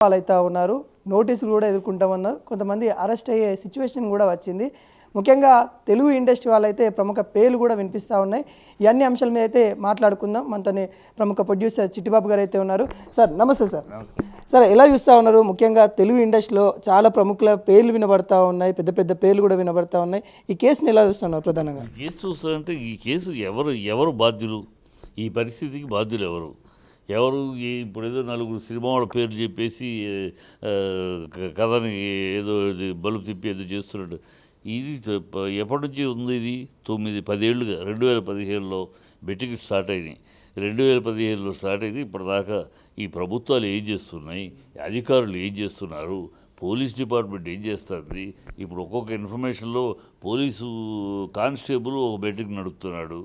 పాలైతా ఉన్నారు. నోటీసులు కూడా ఎదుర్కొంటామన్నారు. కొంతమంది అరెస్ట్ అయ్యే సిచ్యువేషన్ కూడా వచ్చింది. ముఖ్యంగా తెలుగు ఇండస్ట్రీ వాళ్ళైతే ప్రముఖ పేర్లు కూడా వినిపిస్తూ ఉన్నాయి. ఈ అన్ని అంశాల మీద అయితే మాట్లాడుకుందాం. మనతోనే ప్రముఖ ప్రొడ్యూసర్ చిట్టిబాబు గారు అయితే ఉన్నారు. సార్ నమస్తే సార్. సార్ ఎలా చూస్తూ ఉన్నారు? ముఖ్యంగా తెలుగు ఇండస్ట్రీలో చాలా ప్రముఖుల పేర్లు వినబడతా ఉన్నాయి, పెద్ద పెద్ద పేర్లు కూడా వినబడతా ఉన్నాయి. ఈ కేసుని ఎలా చూస్తున్నారు? ప్రధానంగా ఈ కేసు చూస్తారంటే ఈ కేసు ఎవరు బాధ్యులు? ఈ పరిస్థితికి బాధ్యులు ఎవరు ఇప్పుడు ఏదో నలుగురు సినిమా వాళ్ళ పేర్లు చెప్పేసి కథని ఏదో బలుపు తిప్పి ఏదో చేస్తున్నాడు. ఇది ఎప్పటి నుంచి ఉంది? ఇది 9-10 ఏళ్ళుగా 2015లో బెట్టింగ్ స్టార్ట్ అయినాయి. 2015లో స్టార్ట్ అయింది. ఇప్పటిదాకా ఈ ప్రభుత్వాలు ఏం చేస్తున్నాయి, అధికారులు ఏం చేస్తున్నారు, పోలీస్ డిపార్ట్మెంట్ ఏం చేస్తుంది? ఇప్పుడు ఒక్కొక్క ఇన్ఫర్మేషన్లో పోలీసు కానిస్టేబుల్ ఒక బెట్టింగ్ నడుపుతున్నాడు.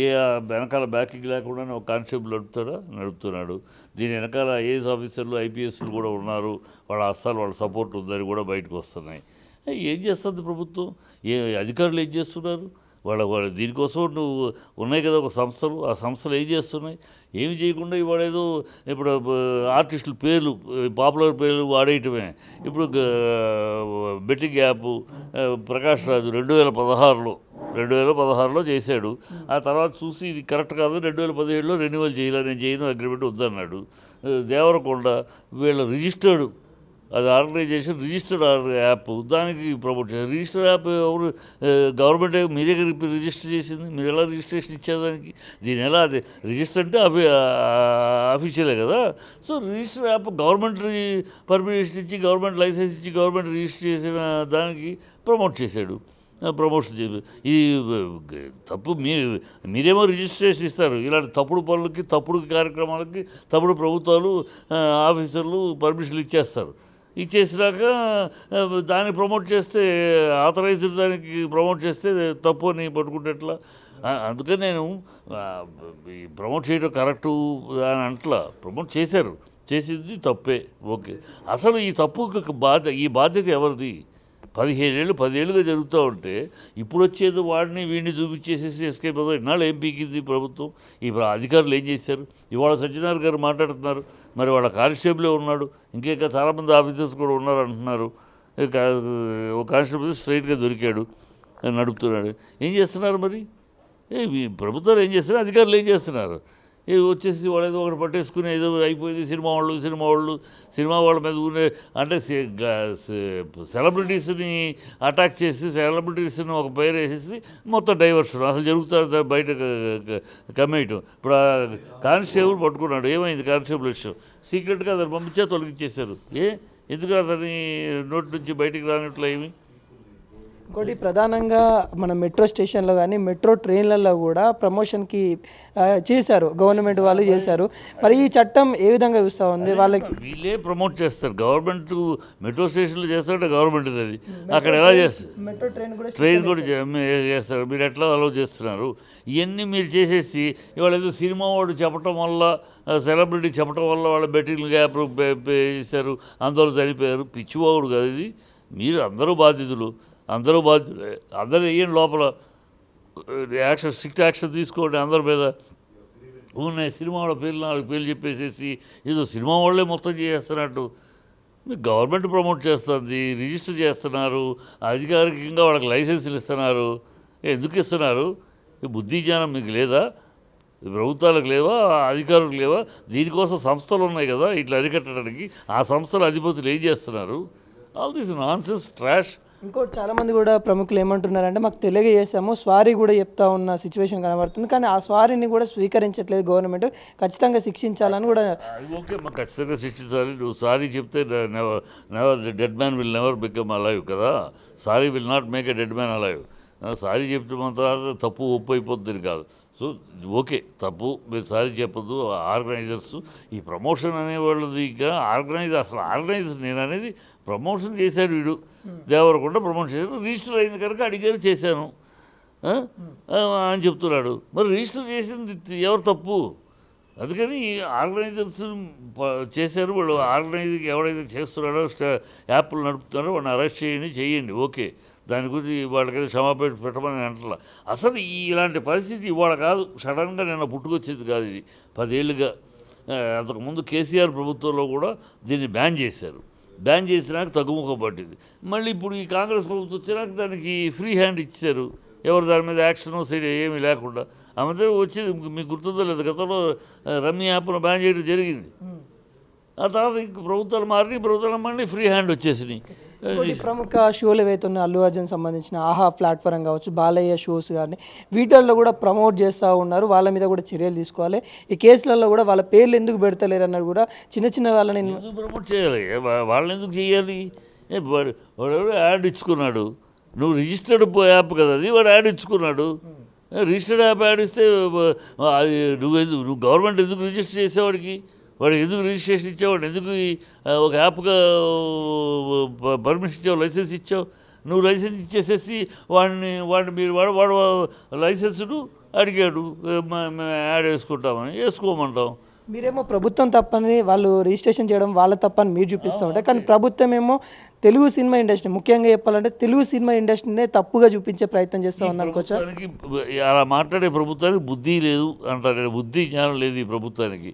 ఏ వెనకాల బ్యాకింగ్ లేకుండానే ఒక కానిస్టేబుల్ నడుపుతున్నాడు. దీని వెనకాల ఐఏఎస్ ఆఫీసర్లు ఐపీఎస్లు కూడా ఉన్నారు. వాళ్ళ అస్సాలు వాళ్ళ సపోర్ట్ ఉందని కూడా బయటకు వస్తున్నాయి. ఏం చేస్తుంది ప్రభుత్వం? అధికారులు ఏం చేస్తున్నారు? వాళ్ళ దీనికోసం ఉన్నాయి కదా ఒక సంస్థలు. ఆ సంస్థలు ఏం చేస్తున్నాయి? ఏమి చేయకుండా ఇవాళ ఏదో ఇప్పుడు ఆర్టిస్టుల పేర్లు, పాపులర్ పేర్లు వాడేయటమే. ఇప్పుడు బెట్టింగ్ యాప్ ప్రకాష్ రాజు 2016లో చేశాడు. ఆ తర్వాత చూసి ఇది కరెక్ట్ కాదు, 2017లో రెన్యువల్ చేయాలి, నేను చేయను, అగ్రిమెంట్ వద్దన్నాడు. దేవరకొండ వీళ్ళ రిజిస్టర్డ్, అది ఆర్గనైజేషన్ రిజిస్టర్డ్ యాప్, దానికి ప్రమోట్ చేశారు. రిజిస్టర్డ్ యాప్ ఎవరు? గవర్నమెంట్ మీ దగ్గర రిజిస్టర్ చేసింది. మీరు ఎలా రిజిస్ట్రేషన్ ఇచ్చేదానికి? దీని ఎలా? అది రిజిస్టర్ అంటే అఫీషియలే కదా. So register app government permission ఇచ్చి, గవర్నమెంట్ లైసెన్స్ ఇచ్చి, గవర్నమెంట్ రిజిస్టర్ చేసిన దానికి ప్రమోట్ చేశాడు. ప్రమోషన్ చేసి ఇది తప్పు. మీరేమో రిజిస్ట్రేషన్ ఇస్తారు. ఇలాంటి తప్పుడు పనులకి, తప్పుడు కార్యక్రమాలకి తప్పుడు ప్రభుత్వాలు ఆఫీసర్లు పర్మిషన్లు ఇచ్చేసినాక దాన్ని ప్రమోట్ చేస్తే, ఆథరైజ్డ్ దానికి ప్రమోట్ చేస్తే తప్పు అని పట్టుకుంటే ఎట్లా? అందుకని నేను ప్రమోట్ చేయడం కరెక్టు అని అంటలా. ప్రమోట్ చేసింది తప్పే, ఓకే. అసలు ఈ తప్పుకి ఈ బాధ్యత ఎవరిది? 10 ఏళ్ళుగా జరుగుతూ ఉంటే ఇప్పుడు వచ్చేది వాడిని వీడిని చూపించేసేసి ఎస్కేప్ అవుతారు. ఇన్నాళ్ళు ఏం పీకింది ప్రభుత్వం? ఈ అధికారులు ఏం చేశారు? ఇవాళ సజ్జనార్ గారు మాట్లాడుతున్నారు, మరి వాళ్ళ కానిస్టేబులే ఉన్నాడు, ఇంకా చాలామంది ఆఫీసర్స్ కూడా ఉన్నారు అంటున్నారు. ఒక కానిస్టేబుల్ స్ట్రైట్గా దొరికాడు, నడుపుతున్నాడు. ఏం చేస్తున్నారు మరి? ప్రభుత్వాలు ఏం చేస్తున్నారు? అధికారులు ఏం చేస్తున్నారు? వచ్చేసి వాళ్ళు ఏదో ఒకటి పట్టేసుకుని ఏదో అయిపోయింది. సినిమా వాళ్ళ మీద అంటే సెలబ్రిటీస్ని అటాక్ చేసి, సెలబ్రిటీస్ని ఒక పేరు వేసేసి మొత్తం డైవర్షన్ అసలు జరుగుతుంది బయట కమ్మేయటం. ఇప్పుడు ఆ కానిస్టేబుల్ పట్టుకున్నాడు. ఏమైంది కానిస్టేబుల్ విషయం? సీక్రెట్గా అతను పంపించే తొలగించేశారు. ఎందుకు అతని నోటి నుంచి బయటికి రానట్లు ఏమి? ఇంకోటి ప్రధానంగా మన మెట్రో స్టేషన్లో కానీ మెట్రో ట్రైన్లలో కూడా ప్రమోషన్కి చేశారు, గవర్నమెంట్ వాళ్ళు చేశారు. మరి ఈ చట్టం ఏ విధంగా చూస్తూ ఉంది? వాళ్ళకి వీళ్ళే ప్రమోట్ చేస్తారు. గవర్నమెంట్ మెట్రో స్టేషన్లో చేస్తారంటే గవర్నమెంట్ అది అక్కడ ఎలా చేస్తారు? మెట్రో ట్రైన్ కూడా చేస్తారు. మీరు ఎట్లా అలౌ చేస్తున్నారు? ఇవన్నీ మీరు చేసేసి ఇవాళ ఏదో సినిమా వాడు చెప్పటం వల్ల, సెలబ్రిటీ చెప్పటం వల్ల వాళ్ళ బెట్టింగ్ గ్యాప్ చేశారు, అందరూ చనిపోయారు. పిచ్చివాడు కాదు ఇది. మీరు అందరూ బాధ్యతలు. అందరూ వేయండి లోపల, స్ట్రిక్ట్ యాక్షన్ తీసుకోండి అందరి మీద. ఉన్నాయి సినిమా వాళ్ళ పేర్లు 4 పేర్లు చెప్పేసేసి ఏదో సినిమా వాళ్ళే మొత్తం చేస్తున్నట్టు. మీకు గవర్నమెంట్ ప్రమోట్ చేస్తుంది, రిజిస్టర్ చేస్తున్నారు, అధికారికంగా వాళ్ళకి లైసెన్సులు ఇస్తున్నారు. ఎందుకు ఇస్తున్నారు? బుద్ధి జ్ఞానం మీకు లేదా? ప్రభుత్వాలకు లేవా? అధికారులకు లేవా? దీనికోసం సంస్థలు ఉన్నాయి కదా ఇట్లా అరికట్టడానికి. ఆ సంస్థల అధిపతులు ఏం చేస్తున్నారు? All this nonsense, trash. ఇంకోటి చాలామంది కూడా ప్రముఖులు ఏమంటున్నారంటే, మాకు తెలియక చేసాము, స్వారీ కూడా చెప్తా ఉన్న సిచ్యువేషన్ కనబడుతుంది. కానీ ఆ స్వారీని కూడా స్వీకరించట్లేదు గవర్నమెంట్. ఖచ్చితంగా శిక్షించాలని కూడా. ఓకే, మాకు ఖచ్చితంగా శిక్షించాలి. నువ్వు సారీ చెప్తే dead man will never become alive కదా. Sorry will not make a dead man alive. Sorry చెప్తే మాత్రం తప్పు ఒప్పు అయిపోతుంది కాదు. సో ఓకే, తప్పు, మీరు సారీ చెప్పద్దు. ఆర్గనైజర్స్ ఈ ప్రమోషన్ అనేవాళ్ళది ఇంకా ఆర్గనైజర్ నేను అనేది ప్రమోషన్ చేశాడు వీడు, దేవరకొండ ప్రమోషన్ చేశాడు, రిజిస్టర్ అయిన కనుక అడిగారు చేశాను అని చెప్తున్నాడు. మరి రిజిస్టర్ చేసింది ఎవరు తప్పు? అందుకని ఆర్గనైజర్స్ చేశారు. వాళ్ళు ఆర్గనైజింగ్ ఎవడైతే చేస్తున్నాడో, యాప్లు నడుపుతున్నారో వాడిని అరెస్ట్ చేయండి, ఓకే. దాని గురించి వాళ్ళకైతే క్షమాపణ పెట్టమని అంటలా. అసలు ఇలాంటి పరిస్థితి ఇవాళ కాదు, సడన్గా నిన్న పుట్టుకొచ్చేది కాదు. ఇది 10 ఏళ్ళుగా అంతకుముందు కేసీఆర్ ప్రభుత్వంలో కూడా దీన్ని బ్యాన్ చేశారు. బ్యాన్ చేసినాక తగ్గుముఖం పట్టింది. మళ్ళీ ఇప్పుడు ఈ కాంగ్రెస్ ప్రభుత్వం వచ్చినాక దానికి ఫ్రీ హ్యాండ్ ఇచ్చారు. ఎవరు దాని మీద యాక్షన్ సైడ్ ఏమీ లేకుండా. ఆ మధ్య వచ్చి మీకు గుర్తుందో లేదు, గతంలో రమ్మీ యాప్ను బ్యాన్ చేయడం జరిగింది. ఆ తర్వాత ఇంక ప్రభుత్వాలు మారి ప్రభుత్వాలు మళ్ళీ ఫ్రీ హ్యాండ్ వచ్చేసినాయి. ఇంకోటి ప్రముఖ షోలు ఏవైతే ఉన్నాయో అల్లు అర్జున్ సంబంధించిన ఆహా ప్లాట్ఫారం కావచ్చు, బాలయ్య షోస్ కానీ వీటిల్లో కూడా ప్రమోట్ చేస్తూ ఉన్నారు. వాళ్ళ మీద కూడా చర్యలు తీసుకోవాలి. ఈ కేసులలో కూడా వాళ్ళ పేర్లు ఎందుకు పెడతలేరు అన్నది కూడా చిన్న చిన్న వాళ్ళని ఎందుకు ప్రమోట్ చేయాలి? వాళ్ళని ఎందుకు చేయాలి? వాడు యాడ్ ఇచ్చుకున్నాడు. నువ్వు రిజిస్టర్డ్ యాప్ కదా అది, వాడు యాడ్ ఇచ్చుకున్నాడు. రిజిస్టర్డ్ యాప్ యాడ్ ఇస్తే అది నువ్వు గవర్నమెంట్ ఎందుకు రిజిస్టర్ చేసేవాడికి? వాడు ఎందుకు రిజిస్ట్రేషన్ ఇచ్చావు? ఎందుకు ఒక యాప్గా పర్మిషన్ ఇచ్చావు, లైసెన్స్ ఇచ్చావు? నువ్వు లైసెన్స్ ఇచ్చేసేసి వాడిని మీరు వాడు లైసెన్స్ను అడిగాడు, మేము యాడ్ వేసుకుంటామని వేసుకోమంటాం. మీరేమో ప్రభుత్వం తప్పని వాళ్ళు రిజిస్ట్రేషన్ చేయడం వాళ్ళ తప్పని మీరు చూపిస్తూ ఉంటారు. కానీ ప్రభుత్వం ఏమో తెలుగు సినిమా ఇండస్ట్రీ, ముఖ్యంగా చెప్పాలంటే తెలుగు సినిమా ఇండస్ట్రీనే తప్పుగా చూపించే ప్రయత్నం చేస్తూ ఉందనుకోవచ్చా? అలా మాట్లాడే ప్రభుత్వానికి బుద్ధి లేదు అంటారు. బుద్ధి జ్ఞానం లేదు ఈ ప్రభుత్వానికి.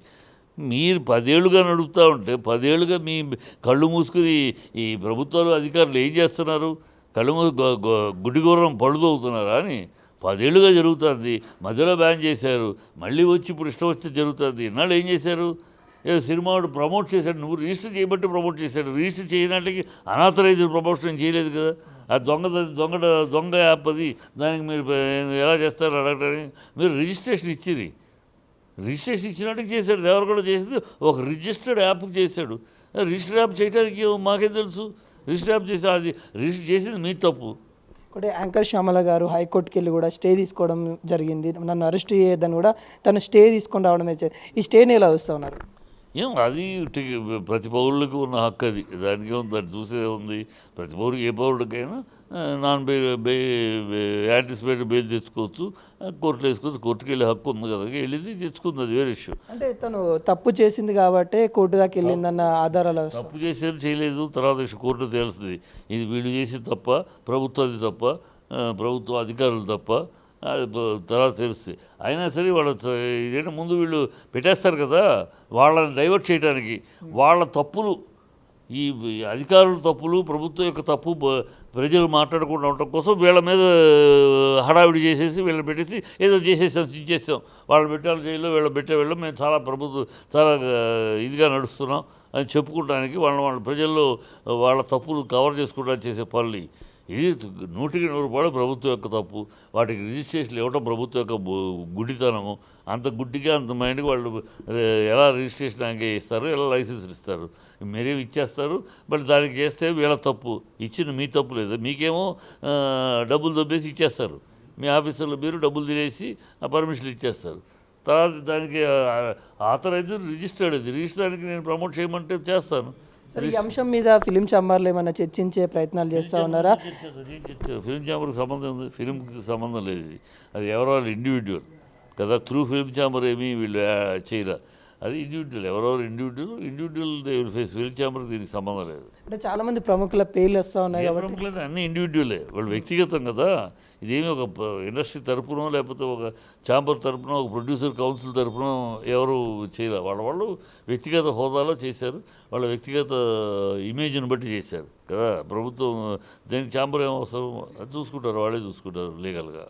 మీరు 10 ఏళ్ళుగా నడుపుతూ ఉంటే 10 ఏళ్ళుగా మీ కళ్ళు మూసుకుని ఈ ప్రభుత్వాలు అధికారులు ఏం చేస్తున్నారు? కళ్ళు గుడ్డిగూరం పడుదవుతున్నారా అని 10 ఏళ్ళుగా జరుగుతుంది. మధ్యలో బ్యాన్ చేశారు, మళ్ళీ వచ్చి ఇప్పుడు ఇష్టం వస్తే జరుగుతుంది. ఇన్నాళ్ళు ఏం చేశారు? సినిమా వాడు ప్రమోట్ చేశాడు, నువ్వు రిజిస్టర్ చేయబట్టి ప్రమోట్ చేశాడు. రిజిస్టర్ చేయడానికి అనాథరైజ్డ్ ప్రమోషన్ చేయలేదు కదా. ఆ దొంగ యాప్ అది, దానికి మీరు ఎలా చేస్తారు అడగడానికి మీరు రిజిస్ట్రేషన్ ఇచ్చిరి. రిజిస్ట్రేషన్ ఇచ్చినట్టుగా చేశాడు. ఎవరు కూడా చేసింది ఒక రిజిస్టర్డ్ యాప్కి చేశాడు. రిజిస్టర్డ్ యాప్ చేయడానికి మాకేం తెలుసు? రిజిస్టర్ యాప్ చేసి అది రిజిస్టర్ చేసింది మీ తప్పు. ఒకటి యాంకర్ శ్యామల గారు హైకోర్టుకి వెళ్ళి కూడా స్టే తీసుకోవడం జరిగింది. నన్ను అరెస్ట్ చేయొద్దని కూడా తను స్టే తీసుకొని రావడం. ఈ స్టేని ఎలా వస్తూ ఉన్నారు? అది ప్రతి పౌరులకు ఉన్న హక్కు అది. దానికి దాన్ని చూసేది ఉంది. ప్రతి పౌరుడికి ఏ పౌరుడికైనా నాన్ యాంటిసిపేటెడ్ బెయిల్ తెచ్చుకోవచ్చు, కోర్టులో వేసుకోవచ్చు. కోర్టుకు వెళ్ళే హక్కు ఉంది కదా, వెళ్ళింది తెచ్చుకుంది, అది వేరే ఇష్యూ. అంటే తను తప్పు చేసింది కాబట్టి కోర్టు దాకా వెళ్ళిందన్న ఆధారాలు. తప్పు చేసేది చేయలేదు తర్వాత కోర్టు తేలుస్తుంది. ఇది వీళ్ళు చేసేది తప్ప, ప్రభుత్వాది తప్ప, ప్రభుత్వ అధికారులు తప్ప, తర్వాత తెలుస్తుంది. అయినా సరే వాళ్ళ ఇదేంటే ముందు వీళ్ళు పెట్టేస్తారు కదా వాళ్ళని డైవర్ట్ చేయడానికి. వాళ్ళ తప్పులు, ఈ అధికారుల తప్పులు, ప్రభుత్వం యొక్క తప్పు ప్రజలు మాట్లాడకుండా ఉండటం కోసం వీళ్ళ మీద హడావిడి చేసేసి వీళ్ళని పెట్టేసి ఏదో ఇచ్చేసాం. వాళ్ళని పెట్టాలి జైల్లో, వీళ్ళని పెట్టే మేము చాలా చాలా ఇదిగా నడుస్తున్నాం అని చెప్పుకోవడానికి వాళ్ళ ప్రజల్లో వాళ్ళ తప్పులు కవర్ చేసుకోవడానికి చేసే పనులు. ఇది 100% ప్రభుత్వం యొక్క తప్పు. వాటికి రిజిస్ట్రేషన్ ఇవ్వడం ప్రభుత్వం యొక్క గుడ్డితనము. అంత గుడ్డిగా అంత మైండ్కి వాళ్ళు ఎలా రిజిస్ట్రేషన్ ఇస్తారు, ఎలా లైసెన్స్ ఇస్తారు, మీరేమి ఇచ్చేస్తారు. బట్ దానికి చేస్తే వీళ్ళ తప్పు, ఇచ్చిన మీ తప్పు లేదు. మీకేమో డబ్బులు దొబ్బేసి ఇచ్చేస్తారు. మీ ఆఫీసర్లు మీరు డబ్బులు తినేసి ఆ పర్మిషన్లు ఇచ్చేస్తారు. తర్వాత దానికి ఆథరైజ్ రిజిస్టర్డ్, అది రిజిస్టర్కి నేను ప్రమోట్ చేయమంటే చేస్తాను. సరే, ఈ అంశం మీద ఫిలిం ఛాంబర్లో ఏమైనా చర్చించే ప్రయత్నాలు చేస్తూ ఉన్నారా? ఫిలిం ఛాంబర్కి సంబంధం ఉంది, ఫిలింకి సంబంధం లేదు. అది ఎవరో ఇండివిజువల్ కదా. త్రూ ఫిలిం ఛాంబర్ ఏమీ వీళ్ళు చేయరా. అది ఇండివిజువల్, ఎవరెవరు ఇండివిజువల్ ఫేస్. ఫిలిం ఛాంబర్కి దీనికి సంబంధం లేదు. అంటే చాలామంది ప్రముఖుల పేర్లు వస్తూ ఉన్నాయి కాబట్టి ప్రముఖులు అన్నీ ఇండివిజువలే, వాళ్ళు వ్యక్తిగతం కదా. ఇదేమి ఒక ఇండస్ట్రీ తరపునో లేకపోతే ఒక ఛాంబర్ తరపునో ఒక ప్రొడ్యూసర్ కౌన్సిల్ తరపునో ఎవరు చేయలేదు. వాళ్ళు వ్యక్తిగత హోదాలో చేశారు, వాళ్ళ వ్యక్తిగత ఇమేజ్ని బట్టి చేశారు కదా. ప్రభుత్వం దేనికి ఛాంబర్ ఏమవసరం అది చూసుకుంటారు, వాళ్ళే చూసుకుంటారు లీగల్గా.